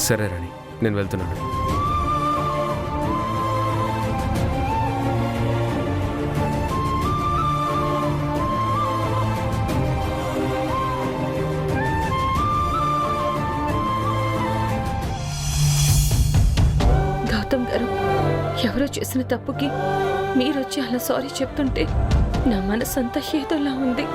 సరే రాణి, నేను వెళ్తున్నాను. గౌతమ్ గారు, ఎవరో చేసిన తప్పుకి మీరొచ్చి అలా సారీ చెప్తుంటే నా మనసంతా ఏదోలా ఉంది.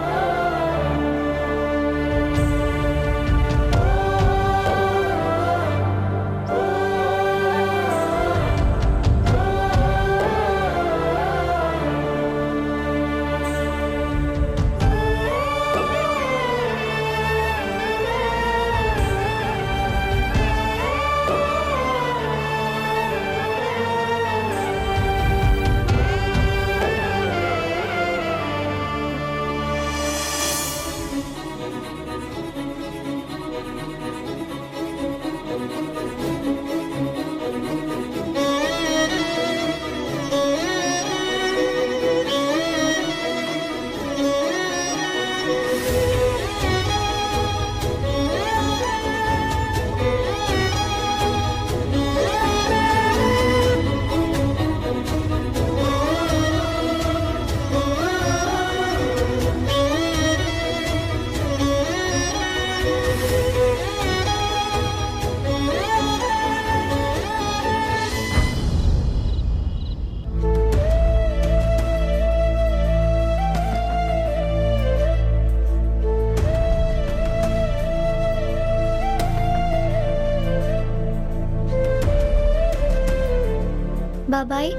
బాబాయ్.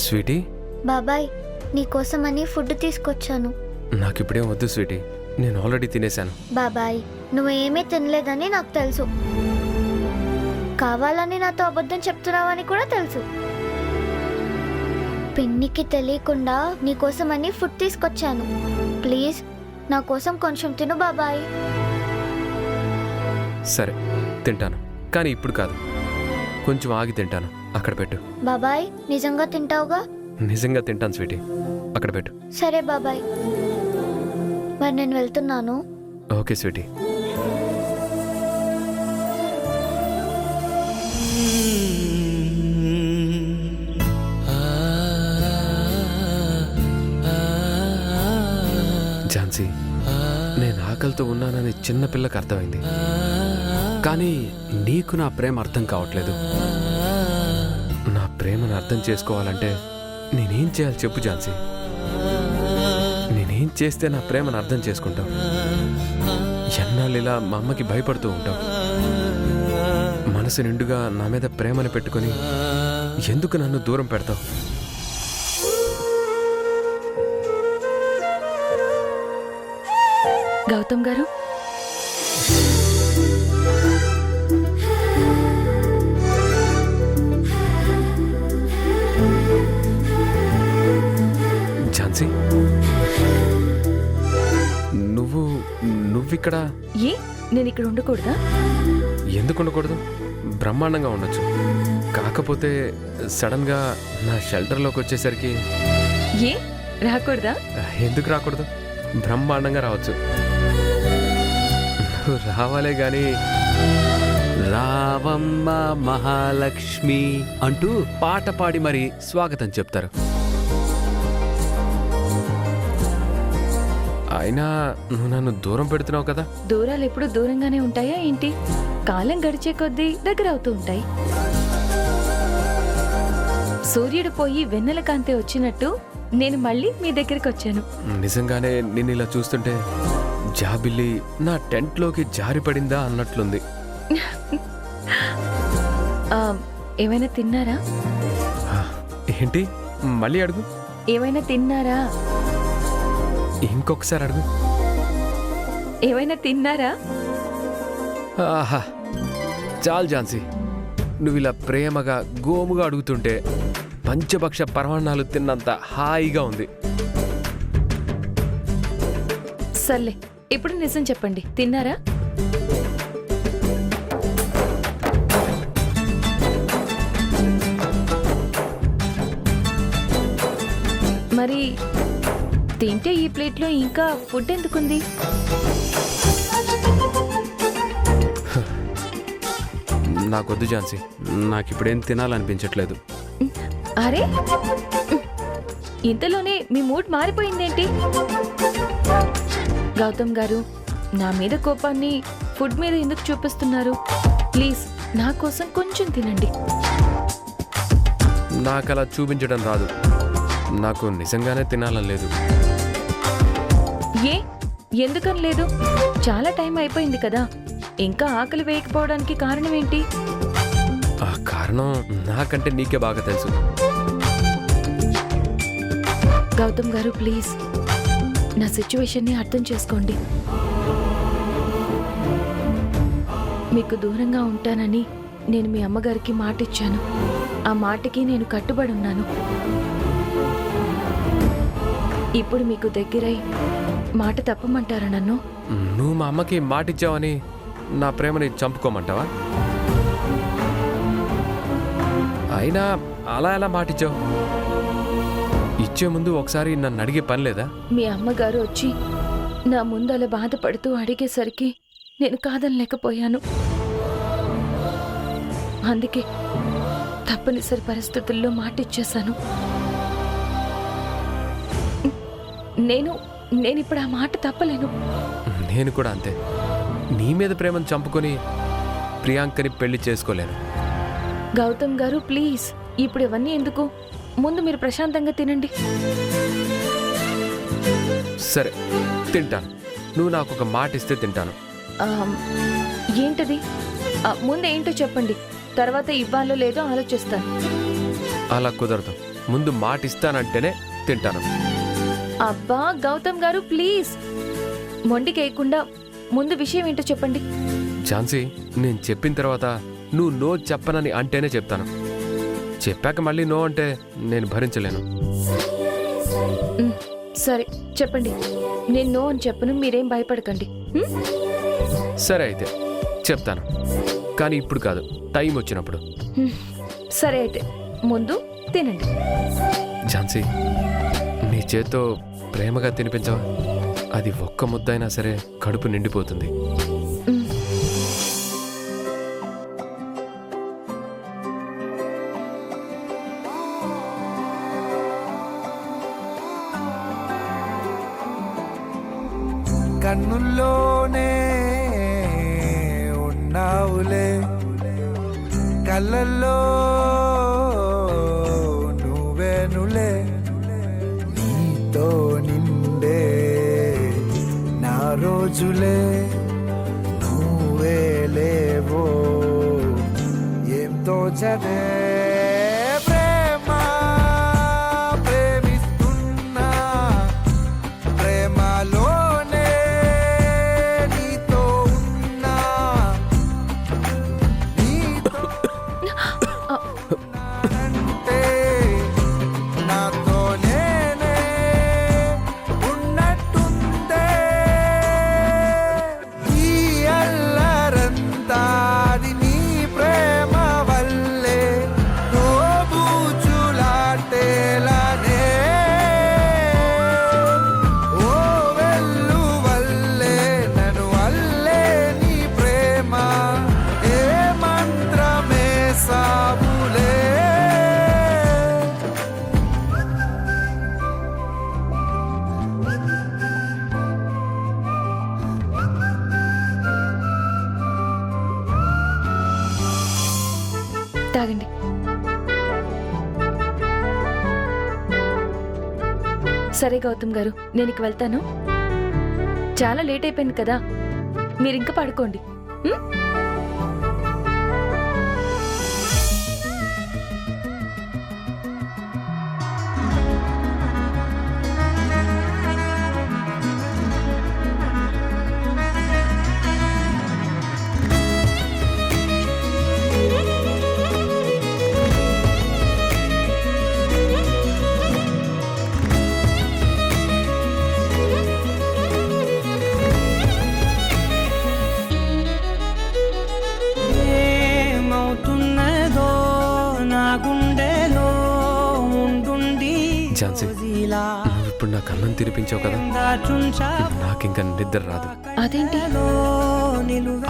స్వీటీ, బాబాయ్, నీకోసమని ఫుడ్ తీసుకొచ్చాను. నాకు ఇప్పుడేం వద్దు స్వీటీ, నేను ఆల్రెడీ తినేశాను. బాబాయ్, నువ్వేమీ తినలేదని నాకు తెలుసు. కావాలని నాతో అబద్ధం చెప్తున్నావని కూడా తెలుసు. పిన్నికి తెలియకుండా నీకోసమని ఫుడ్ తీసుకొచ్చాను. ప్లీజ్ నా కోసం కొంచెం తిను బాబాయ్. సరే తింటాను, కానీ ఇప్పుడు కాదు, కొంచెం ఆగి తింటాను. అక్కడ పెట్టు. బాబాయ్, నిజంగా తింటావుగా? నిజంగా తింటాను స్వీటీ, అక్కడ పెట్టు. సరే బాబాయ్, మరి నేను వెళ్తున్నాను. Okay Sweety. ఝాన్సీ, నేను ఆకలితో ఉన్నానని చిన్నపిల్లకి అర్థమైంది, కానీ నీకు నా ప్రేమ అర్థం కావట్లేదు. నా ప్రేమను అర్థం చేసుకోవాలంటే నేనేం చేయాలి చెప్పు ఝాన్సీ? నేనేం చేస్తే నా ప్రేమను అర్థం చేసుకుంటావు? ఎన్నాళ్ళు ఇలా మా అమ్మకి భయపడుతూ ఉంటావు? మనసు నిండుగా నా మీద ప్రేమను పెట్టుకొని ఎందుకు నన్ను దూరం పెడతావు? గౌతమ్ గారు, ఝాన్సీ, నువ్విక్కడ? ఏ నేను ఇక్కడ ఉండకూడదా? ఎందుకు ఉండకూడదు? బ్రహ్మాండంగా ఉండొచ్చు. కాకపోతే సడన్ గా నా షెల్టర్లోకి వచ్చేసరికి ఏ రాకూడదా? ఎందుకు రాకూడదు? బ్రహ్మాండంగా రావచ్చు. నువ్వు రావాలే గాని రావమ్మ మహాలక్ష్మి అంటూ పాట పాడి మరి స్వాగతం చెప్తారు. అయినా నువ్వు నన్ను దూరం పెడుతున్నావు కదా. దూరాలు ఎప్పుడు దూరంగానే ఉంటాయా ఏంటి? కాలం గడిచే కొద్దీ దగ్గర అవుతూ ఉంటాయి. సూర్యుడు పోయి వెన్నెల కాంతి వచ్చినట్టు నేను మళ్ళీ మీ దగ్గరికి వచ్చాను. నిజంగానే నిన్ను ఇలా చూస్తుంటే జాబిల్లి నా టెంట్లోకి జారిపడిందా అన్నట్లుంది. ఏమైనా తిన్నారా? ఏంటి మళ్ళీ అడుగు. ఏమైనా తిన్నారా? ఇంకొకసారి అడుగు. ఏమైనా తిన్నారా? ఆహా, చాలు ఝాన్సీ, నువ్వు ఇలా ప్రేమగా గోముగా అడుగుతుంటే పంచభక్ష పరమాన్నాలు తిన్నంత హాయిగా ఉంది. సర్లే, ఇప్పుడు నిజం చెప్పండి, తిన్నారా? మరి తింటే ఈ ప్లేట్లో ఇంకా ఫుడ్ ఎందుకుంది? నాకొద్దు ఝాన్సీ, నాకు ఇప్పుడేం తినాలనిపించట్లేదు. అరే, ఇంతలోనే మీ మూడ్ మారిపోయిందేంటి? గౌతమ్ గారు, నా మీద కోపాన్ని ఫుడ్ మీద ఎందుకు చూపిస్తున్నారు? ప్లీజ్ నా కోసం కొంచెం తినండి. నాకు అలా చూపించడం రాదు. నాకు నిజంగానే తినాలని లేదు. ఏ ఎందుకని లేదు? చాలా టైం అయిపోయింది కదా, ఇంకా ఆకలి వేయకపోవడానికి కారణం ఏంటి? ఆ కారణం నాకంటే నీకే బాగా తెలుసు. గౌతమ్ గారు, ప్లీజ్ నా సిచ్యువేషన్ని అర్థం చేసుకోండి. మీకు దూరంగా ఉంటానని నేను మీ అమ్మగారికి మాట ఇచ్చాను. ఆ మాటకి నేను కట్టుబడి ఉన్నాను. ఇప్పుడు మీకు దగ్గరై మాట తప్పమంటారా నన్ను? నువ్వు మా అమ్మకి మాటిచ్చావని నా ప్రేమని చంపుకోమంటావా? అయినా అలా ఎలా మాటిచ్చావు? ఇచ్చే ముందు ఒకసారి నన్ను అడిగే పని లేదా? మీ అమ్మగారు వచ్చి నా ముందు అలా బాధపడుతూ అడిగేసరికి నేను కాదనలేకపోయాను. అందుకే తప్పనిసరి పరిస్థితుల్లో మాటిచ్చేశాను. నేను ఇప్పుడు ఆ మాట తప్పలేను. నేను కూడా అంతే. నీ మీద ప్రేమను చంపుకొని ప్రియాంకని పెళ్లి చేసుకోలేను. గౌతమ్ గారు, ప్లీజ్ ఇప్పుడు ఇవన్నీ ఎందుకు? ముందు మీరు ప్రశాంతంగా తినండి. సరే, తింటాను. నువ్వు నాకు ఒక మాట ఇస్తే తింటాను. ఏంటది? ముందు ఏంటో చెప్పండి, తర్వాత ఇవ్వాలో లేదో ఆలోచిస్తాను. అలా కుదరదు. ముందు మాట ఇస్తానంటేనే తింటాను. అబ్బా గౌతమ్ గారు, ప్లీజ్ మొండికేయకుండా ముందు విషయం ఏంటో చెప్పండి. ఝాన్సీ, నేను చెప్పిన తర్వాత నువ్వు నో చెప్పనని అంటేనే చెప్తాను. చెప్పాక మళ్ళీ నో అంటే నేను భరించలేను. సరే చెప్పండి. నేను నో అని చెప్పను, మీరేం భయపడకండి. సరే అయితే చెప్తాను, కానీ ఇప్పుడు కాదు, టైం వచ్చినప్పుడు. సరే అయితే ముందు తినండి. ఝాన్సీ, నీ చేత్తో ప్రేమగా తినిపించవా? అది ఒక్క ముద్దైనా సరే కడుపు నిండిపోతుంది. కన్నుల్లోనే ఉన్నావులే, కళ్ళల్లో నువ్వేనులే, నీతో నిండే నా రోజులే, నువ్వే లేవో ఏం తోచదే. తాగండి. సరే గౌతమ్ గారు, నేను ఇక వెళ్తాను. చాలా లేట్ అయిపోయింది కదా, మీరు ఇంకా పడుకోండి. ఝాన్సీ, నువ్వు ఇప్పుడు నాకు అన్నం తినిపించావు కదా, నాకింక నిద్ర రాదు. అదేంటి?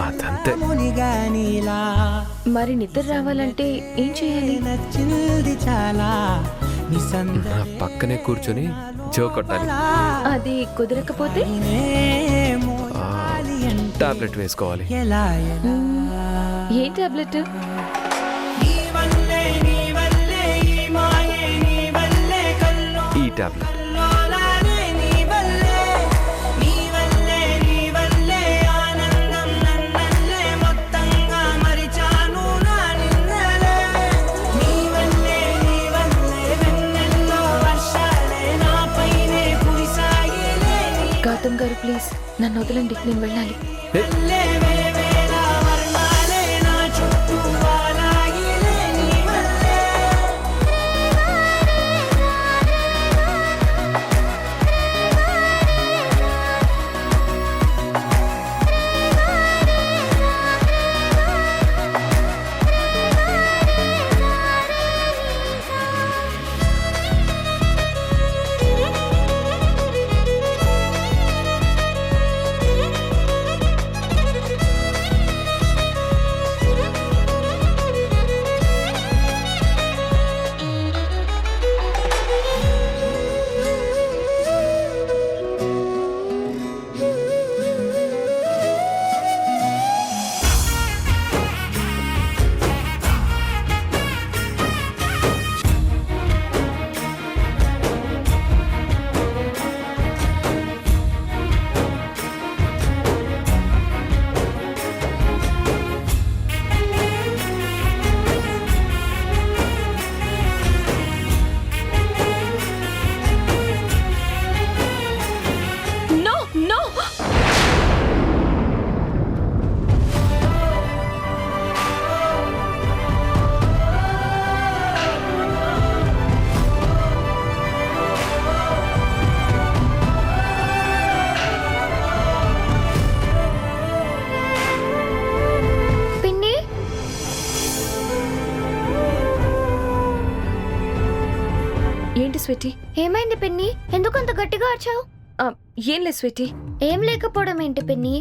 అదంతే. మరి నిద్ర రావాలంటే ఏం చేయాలి? నా పక్కనే కూర్చొని జో కొట్టాలి. అది కుదరకపోతే టాబ్లెట్ వేసుకోవాలి. ఏ టాబ్లెట్? ఈ టాబ్లెట్. గౌతమ్ గారు ప్లీజ్ నన్ను వదలండి, నేను వెళ్ళాలి. ఏంటి స్వీటీ? ఏమైంది పిన్ని? ఎందుకు అంత గట్టిగా అరిచావు? ఏం లేదు స్వీటీ. ఏం లేకపోవడం ఏంటి పిన్ని?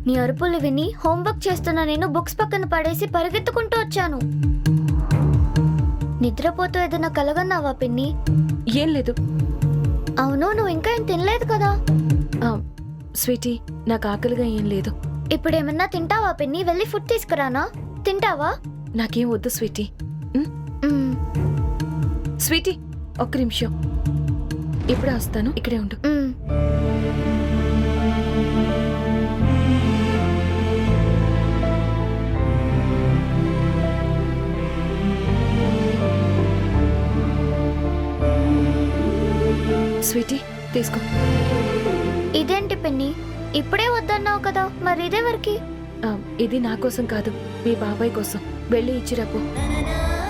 నీ అరుపులు విని హోంవర్క్ చేస్తున్నా నేను బుక్స్ పక్కన పడేసి పరిగెత్తుకుంటూ వచ్చాను. నిద్రపోతూ ఏదైనా కలగన్నావా పిన్ని? ఏం లేదు. అవును, నువ్వు ఇంకా ఏం తినలేదు కదా? స్వీటీ, నాకు ఆకలిగా ఏం లేదు. ఇప్పుడు ఏమన్నా తింటావా పిన్ని? వెళ్ళి ఫుడ్ తీసుకురానా? తింటావా? నాకేం వద్దు స్వీటీ. మ్మ్. స్వీటీ ఒక్క నిమిషం, ఇప్పుడే వస్తాను, ఇక్కడే ఉండు. మ్మ్. స్వీటీ తీసుకో. ఇదేంటి పిన్ని? ఇప్పుడే వద్దన్నావు కదా, మరి ఇదేవరికి? ఇది నా కోసం కాదు, మీ బాబాయ్ కోసం. వెళ్ళి ఇచ్చిరాపో.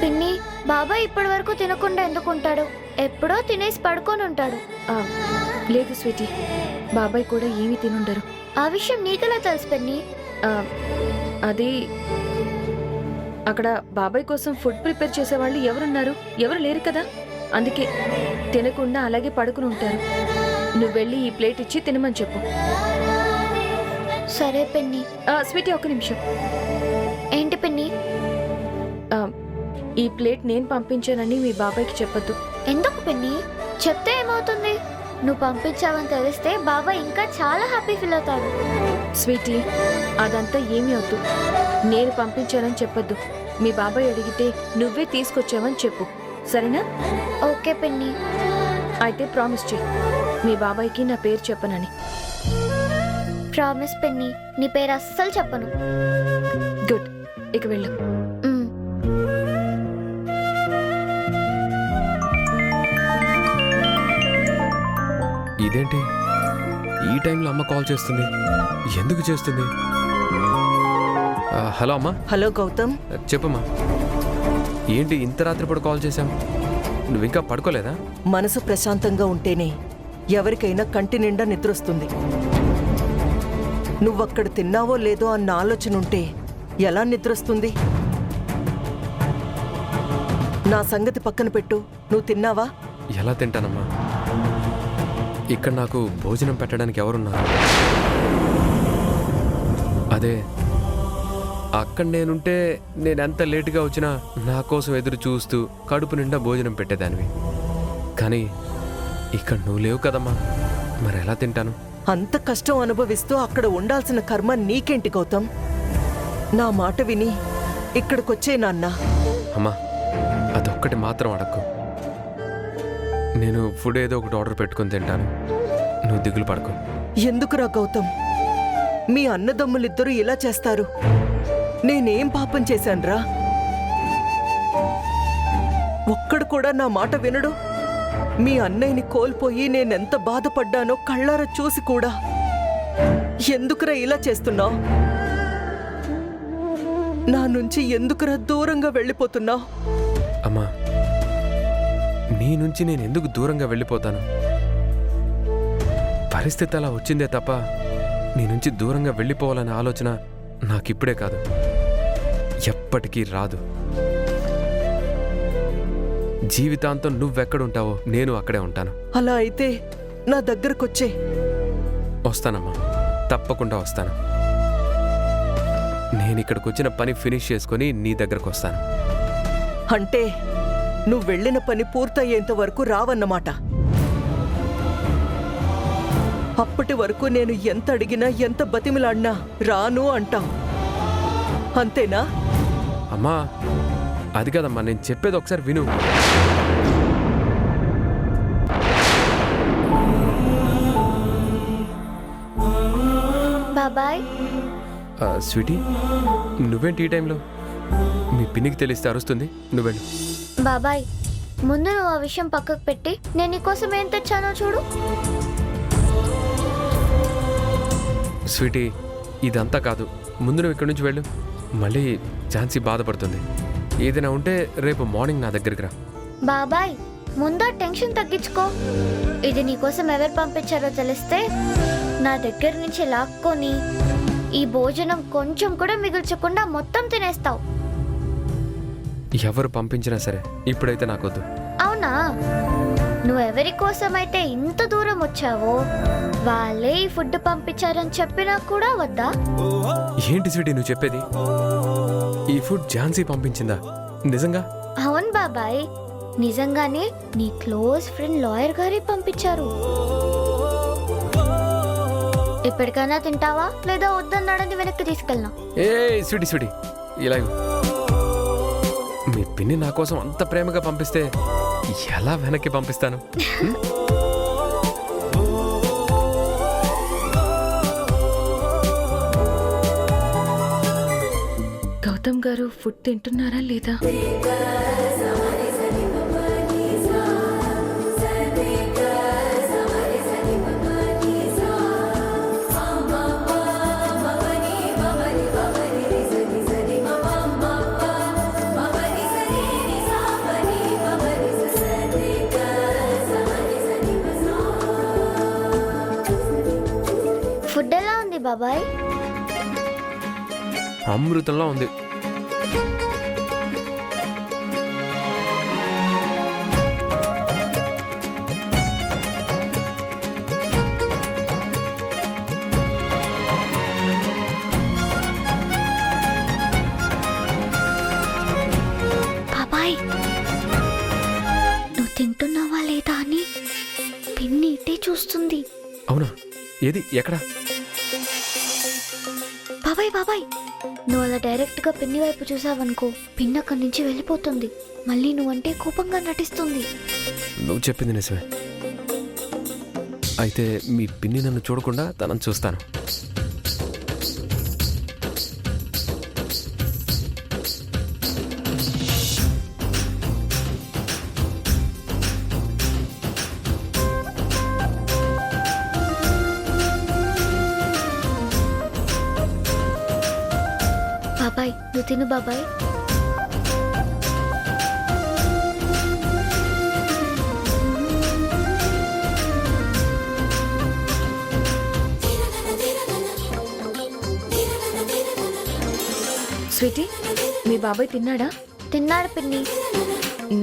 పిన్ని, బాబాయ్ ఇప్పటి వరకు తినకుండా ఎందుకుంటాడు? ఎప్పుడో తినేసి పడుకొని ఉంటాడు. లేదు స్వీటీ, బాబాయ్ కూడా ఏమీ తినుండరు. ఆ విషయం నీకెలా తెలుసు పిన్ని? అది అక్కడ బాబాయ్ కోసం ఫుడ్ ప్రిపేర్ చేసేవాళ్ళు ఎవరున్నారు? ఎవరు లేరు కదా, అందుకే తినకుండా అలాగే పడుకుని ఉంటారు. నువ్వు వెళ్ళి ఈ ప్లేట్ ఇచ్చి తినమని చెప్పు. సరే పిన్ని. స్వీటీ ఒక్క నిమిషం. ఏంటి పిన్ని? ఈ ప్లేట్ నేను పంపించానని మీ బాబాయ్కి చెప్పొద్దు. ఎందుకు పిన్ని? చెప్తే ఏమవుతుంది? నువ్వు పంపించావని తెలిస్తే బాబాయ్ ఇంకా చాలా హ్యాపీ ఫీల్ అవుతాడు. స్వీటీ, అదంతా ఏమీ వద్దు. నేను పంపించానని చెప్పొద్దు. మీ బాబాయ్ అడిగితే నువ్వే తీసుకొచ్చావని చెప్పు, సరేనా? ఓకే పిన్ని. అయితే ప్రామిస్ చేయి, మీ బాబాయ్కి నా పేరు చెప్పనని. ప్రామిస్ పిన్ని, నీ పేరు అస్సలు చెప్పను. గుడ్, ఇక వెళ్ళు. మ్మ్. ఇదేంటి ఈ టైంలో అమ్మ కాల్ చేస్తుంది? ఎందుకు చేస్తుంది? హలో అమ్మా. హలో గౌతమ్. చెప్పమ్మా. ఏంటి ఇంత రాత్రిపూట కాల్ చేశాం? నువ్వు ఇంకా పడుకోలేదా? మనసు ప్రశాంతంగా ఉంటేనే ఎవరికైనా కంటి నిండా నిద్రొస్తుంది. నువ్వక్కడ తిన్నావో లేదో అన్న ఆలోచన ఉంటే ఎలా నిద్రొస్తుంది? నా సంగతి పక్కన పెట్టు, నువ్వు తిన్నావా? ఎలా తింటానమ్మా? ఇక్కడ నాకు భోజనం పెట్టడానికి ఎవరున్నారు? అదే అక్కడ నేనుంటే నేనెంత లేటుగా వచ్చినా నా కోసం ఎదురు చూస్తూ కడుపు నిండా భోజనం పెట్టేదానివి. కానీ ఇక్కడ నువ్వు లేవు కదమ్మా, మరి ఎలా తింటాను? అంత కష్టం అనుభవిస్తూ అక్కడ ఉండాల్సిన కర్మ నీకేంటి గౌతమ్? నా మాట విని ఇక్కడికొచ్చే నాన్న. అమ్మా, అదొక్కటి మాత్రం అడక్కు. నేను ఫుడ్ ఏదో ఒకటి ఆర్డర్ పెట్టుకుని తింటాను, నువ్వు దిగులు పడకు. ఎందుకురా గౌతమ్? మీ అన్నదమ్ములిద్దరూ ఇలా చేస్తారు? నేనేం పాపం చేశాన్రా? ఒక్కడు కూడా నా మాట వినడు. మీ అన్నయ్యని కోల్పోయి నేనెంత బాధపడ్డానో కళ్ళారా చూసి కూడా ఎందుకురా ఇలా చేస్తున్నావు? నా నుంచి ఎందుకురా దూరంగా వెళ్ళిపోతున్నావు? అమ్మా, నీ నుంచి నేను ఎందుకు దూరంగా వెళ్ళిపోతాను? పరిస్థితి అలా వచ్చిందే తప్ప నీ నుంచి దూరంగా వెళ్ళిపోవాలనే ఆలోచన నాకిప్పుడే కాదు, ఎప్పటికీ రాదు. జీవితాంతం నువ్వెక్కడుంటావో నేను అక్కడే ఉంటాను. అలా అయితే నా దగ్గరకొచ్చే. వస్తానమ్మా, తప్పకుండా వస్తాను. నేను ఇక్కడికి వచ్చిన పని ఫినిష్ చేసుకొని నీ దగ్గరకు వస్తాను. అంటే నువ్వు వెళ్ళిన పని పూర్తయ్యేంత వరకు రావన్నమాట. అప్పటి వరకు నేను ఎంత అడిగినా ఎంత బతిమిలాడినా రాను అంటావు, అంతేనా? అమ్మా, అది కదమ్మా, నేను చెప్పేది ఒకసారి విను. బాబాయ్. స్వీటీ, నువ్వేంటి ఈ టైంలో? మీ పిన్నికి తెలిస్తే అరుస్తుంది, నువ్వెళ్ళు. బాబాయ్, ముందు నువ్వు ఆ విషయం పక్కకు పెట్టి నేను నీకోసం ఏం తెచ్చానో చూడు. స్వీటీ, ఇదంతా కాదు, ముందు నువ్వు ఇక్కడి నుంచి వెళ్ళు. మళ్ళీ ఝాన్సీ బాధపడుతుంది. ఏదైనా ఉంటే రేపు మార్నింగ్ నా దగ్గరికి రా. బాబాయ్, ముందు టెన్షన్ తగ్గించుకో. ఇది నీకోసం ఎవరు పంపించారో తెలిస్తే నా దగ్గర నుంచి లాక్కొని ఈ భోజనం కొంచెం కూడా మిగిల్చకుండా మొత్తం తినేస్తావు. ఎవరు పంపించినా సరే ఇప్పుడైతే నాకొద్దు. అవునా? నువ్వెవరి కోసమైతే ఇంత దూరం వచ్చావో వాళ్ళే ఈ ఫుడ్ పంపించారని చెప్పినా కూడా వద్దా? ఏంటి స్వీటీ నువ్వు చెప్పేది? ఈ ఫుడ్ ఝాన్సీ పంపించిందా? నిజంగా? అవును బాబాయ్, నిజంగానే నీ క్లోజ్ ఫ్రెండ్ లాయర్ గారే పంపించారు. ఎప్పటికైనా తింటావా లేదా వద్దన్నాడని వెనక్కి తీసుకెళ్ళినా? ఏ స్వీటీ స్వీటీ, ఇలా ఇవ్వు. మీ పిన్ని నా కోసం అంత ప్రేమగా పంపిస్తే ఎలా వెనక్కి పంపిస్తాను? గౌతమ్ గారు ఫుడ్ తింటున్నారా లేదా? ఫుడ్ ఎలా ఉంది బాబాయ్? అమృతంలా ఉంది. బాబాయ్, నువ్వు తింటున్నావా లేదా అని పిన్ని ఇటే చూస్తుంది. అవునా? ఏది? ఎక్కడ? బాబాయ్ బాబాయ్, నువ్వు అలా డైరెక్ట్ గా పిన్ని వైపు చూసావనుకో, పిన్ని అక్కడి నుంచి వెళ్ళిపోతుంది. మళ్ళీ నువ్వంటే కోపంగా నటిస్తుంది. నువ్వు చెప్పింది నిజమే. అయితే మీ పిన్ని నన్ను చూడకుండా తనని చూస్తాను. బాబాయ్, నువ్వు తిను బాబాయ్. స్వీటీ, మీ బాబాయ్ తిన్నాడా? తిన్నాడు పిన్ని.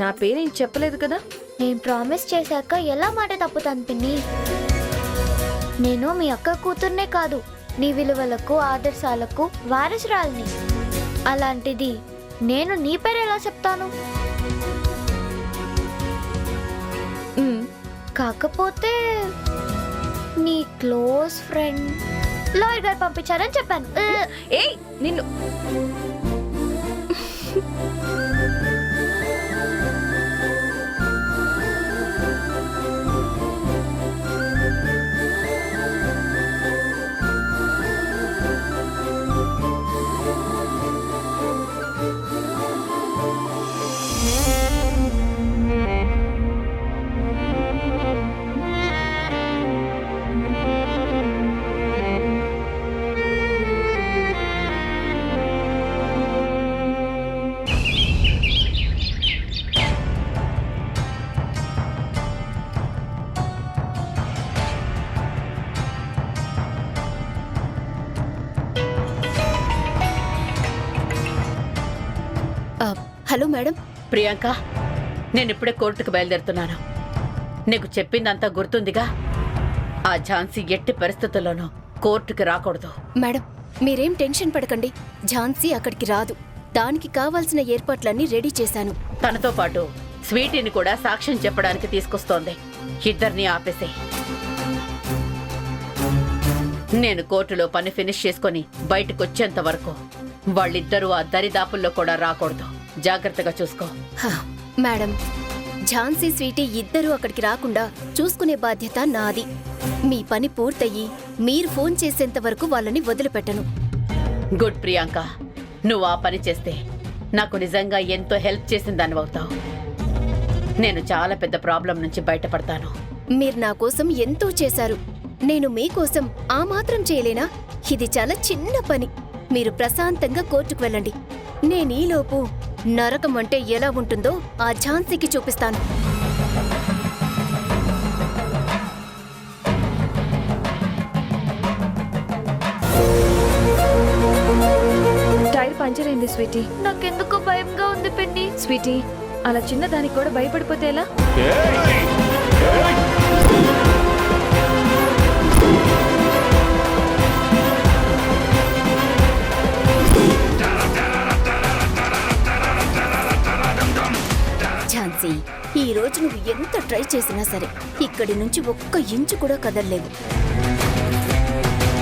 నా పేరేం చెప్పలేదు కదా? నేను ప్రామిస్ చేశాక ఎలా మాట తప్పుతాను పిన్ని? నేను మీ అక్క కూతుర్నే కాదు, నీ విలువలకు ఆదర్శాలకు వారసురాలిని. అలాంటిది నేను నీ పేరు ఎలా చెప్తాను? కాకపోతే నీ క్లోజ్ ఫ్రెండ్ లాయర్ గారు పంపించారని చెప్పాను. ఏయ్ నిన్ను హలో మేడం. ప్రియాంక, నేను ఇప్పుడే కోర్టుకు బయలుదేరుతున్నాను. నీకు చెప్పిందంతా గుర్తుందిగా? ఆ ఝాన్సీ ఎట్టి పరిస్థితుల్లోనూ కోర్టుకి రాకూడదు. మేడం, మీరేం టెన్షన్ పడకండి. ఝాన్సీ అక్కడికి రాదు. దానికి కావాల్సిన ఏర్పాట్లన్నీ రెడీ చేశాను. తనతో పాటు స్వీటీని కూడా సాక్ష్యం చెప్పడానికి తీసుకొస్తోంది. ఇద్దరిని ఆపేసే. నేను కోర్టులో పని ఫినిష్ చేసుకుని బయటకొచ్చేంత వరకు వాళ్ళిద్దరూ ఆ దరిదాపుల్లో కూడా రాకూడదు. జాగ్రత్తగా చూసుకో. మేడం, ఝాన్సీ స్వీటీ ఇద్దరూ అక్కడికి రాకుండా చూసుకునే బాధ్యత నాది. మీ పని పూర్తయ్యి మీరు ఫోన్ చేసేంత వరకు వాళ్ళని వదిలిపెట్టను. గుడ్ ప్రియాంక, నువ్వు ఆ పని చేస్తే నాకు నిజంగా ఎంతో హెల్ప్ చేసిన దాన్ని అవుతావు. నేను చాలా పెద్ద ప్రాబ్లం నుంచి బయటపడతాను. మీరు నా కోసం ఎంతో చేశారు. నేను మీకోసం ఆ మాత్రం చేయలేనా? ఇది చాలా చిన్న పని. మీరు ప్రశాంతంగా కోర్టుకు వెళ్ళండి. నేనీలోపు నరకం అంటే ఎలా ఉంటుందో ఆ ఝాన్సీకి చూపిస్తాను. టైర్ పంచర్ అయింది స్వీటీ. నాకెందుకో భయంగా ఉంది పిన్ని. స్వీటీ, అలా చిన్న దానికి కూడా భయపడిపోతే ఎలా? ఝాన్సీ, ఈ రోజు నువ్వు ఎంత ట్రై చేసినా సరే ఇక్కడి నుంచి ఒక్క ఇంచు కూడా కదలలేవు.